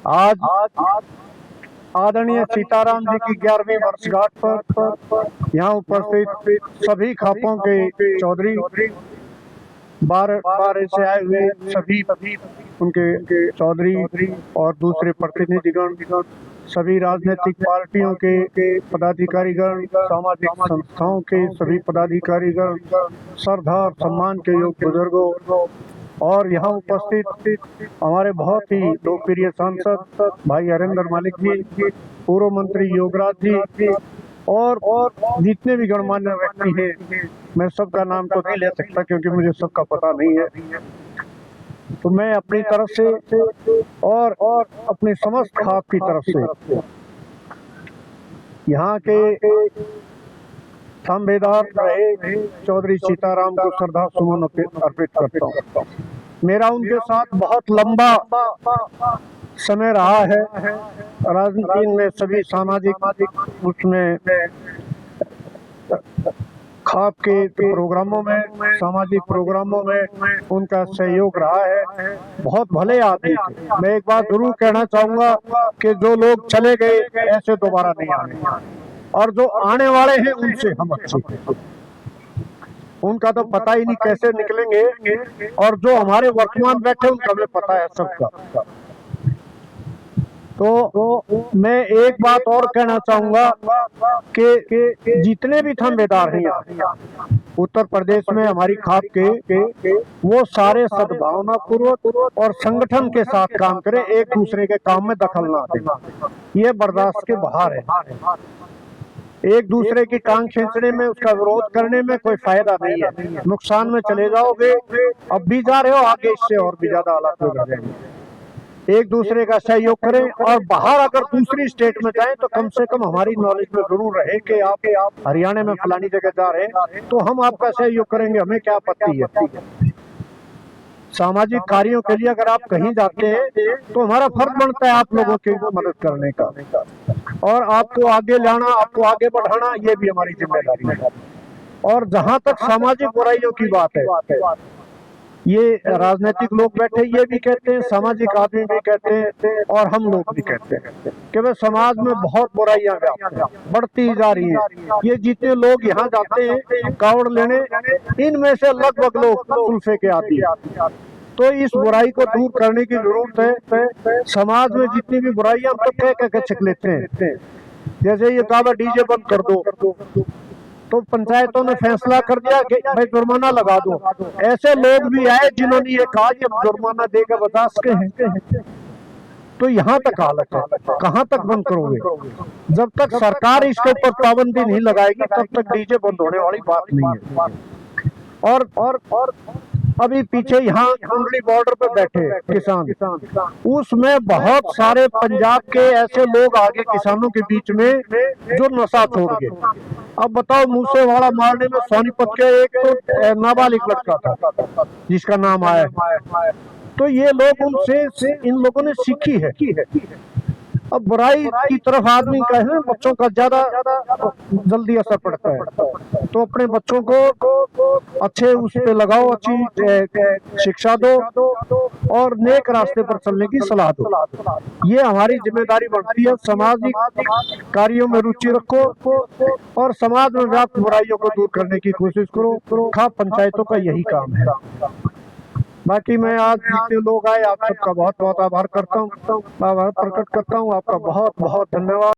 आज आदरणीय सीताराम जी की 11वीं वर्षगांठ पर यहाँ उपस्थित सभी खापों के चौधरी, बार से आए हुए सभी उनके चौधरी और दूसरे प्रतिनिधिगण, सभी राजनीतिक पार्टियों के पदाधिकारीगण, सामाजिक संस्थाओं के सभी पदाधिकारीगण, श्रद्धा और सम्मान के योग्य बुजुर्गों और यहाँ उपस्थित हमारे बहुत ही लोकप्रिय सांसद भाई हरेंद्र मालिक जी, पूर्व मंत्री योगराज जी और जितने भी गणमान्य व्यक्ति हैं, मैं सबका नाम तो नहीं ले सकता क्योंकि मुझे सबका पता नहीं है। तो मैं अपनी तरफ से और अपनी समस्त खाप की तरफ से यहाँ के संवेदक रहे चौधरी सीताराम को श्रद्धा सुमन अर्पित करता हूँ। मेरा उनके साथ बहुत लंबा समय रहा है राजनीति में, सभी सामाजिक उसमें खाप के प्रोग्रामों में, सामाजिक प्रोग्रामों में उनका सहयोग रहा है। बहुत भले आदमी थे। मैं एक बात जरूर कहना चाहूंगा कि जो लोग चले गए ऐसे दोबारा नहीं आने, और जो आने वाले हैं उनसे हम अच्छे हैं। उनका तो पता ही नहीं कैसे निकलेंगे, और जो हमारे वर्तमान बैठे उनका हमें पता है सबका। तो मैं एक बात और कहना चाहूंगा कि जितने भी थंबेदार हैं उत्तर प्रदेश में हमारी खाप के, वो सारे सद्भावना पूर्वक और संगठन के साथ काम करें, एक दूसरे के काम में दखल ना दें। ये बर्दाश्त के बाहर है। एक दूसरे की टांग खींचने में, उसका विरोध करने में कोई फायदा नहीं है। नुकसान में चले जाओगे। अब भी जा रहे हो, आगे इससे और भी ज्यादा हालात हो जाएंगे। एक दूसरे का सहयोग करें, और बाहर अगर दूसरी स्टेट में जाएं तो कम से कम हमारी नॉलेज में जरूर रहे कि आप हरियाणा में फलानी जगह जा रहे हैं तो हम आपका सहयोग करेंगे, हमें क्या आपत्ति है। सामाजिक कार्यों के लिए अगर आप कहीं जाते हैं तो हमारा फर्ज बनता है आप लोगों की मदद करने का, और आपको आगे लाना, आपको आगे बढ़ाना, ये भी हमारी जिम्मेदारी है। और जहां तक सामाजिक बुराइयों की बात है, ये राजनीतिक लोग बैठे ये भी कहते हैं, सामाजिक आदमी भी कहते हैं, और हम लोग भी कहते हैं कि भाई समाज में बहुत बुराइयां बढ़ती जा रही हैं। ये जितने लोग यहाँ जाते हैं कावड़ लेने, इनमें से लगभग लोग सुल्फे के आती है। तो इस बुराई को दूर करने की जरूरत है। समाज में जितनी भी बुराइयां हम तो कह छिक लेते हैं, जैसे ये कहा डीजे बंद कर दो, तो पंचायतों ने फैसला कर दिया कि भाई जुर्माना लगा दो। ऐसे लोग भी आए जिन्होंने ये कहा कि जुर्माना देकर बर्दाश्त के हैं। तो यहाँ तक हालत है, कहाँ तक बंद करोगे? जब तक सरकार इसके ऊपर पाबंदी नहीं लगाएगी तब तक डीजे बंद होने वाली बात नहीं है। और अभी पीछे यहाँ कुंडली बॉर्डर पे बैठे किसान, उसमें बहुत सारे पंजाब के ऐसे लोग आगे किसानों के बीच में जो नशा छोड़ गए। अब बताओ, मूसेवाड़ा मारने में सोनीपत के एक तो नाबालिग लड़का था जिसका नाम आया। तो ये लोग उनसे इन लोगों ने सीखी है। अब बुराई की तरफ आदमी का है, बच्चों का ज्यादा जल्दी असर पड़ता है। तो अपने बच्चों को अच्छे उस पे लगाओ, अच्छी शिक्षा दो और नेक रास्ते पर चलने की सलाह दो। ये हमारी जिम्मेदारी बनती है। सामाजिक कार्यों में रुचि रखो और समाज में व्याप्त बुराइयों को दूर करने की कोशिश करो। खाप पंचायतों का यही काम है। बाकी मैं आज जितने लोग आए आप सबका बहुत बहुत आभार करता हूँ, आभार प्रकट करता हूँ। आपका बहुत बहुत धन्यवाद।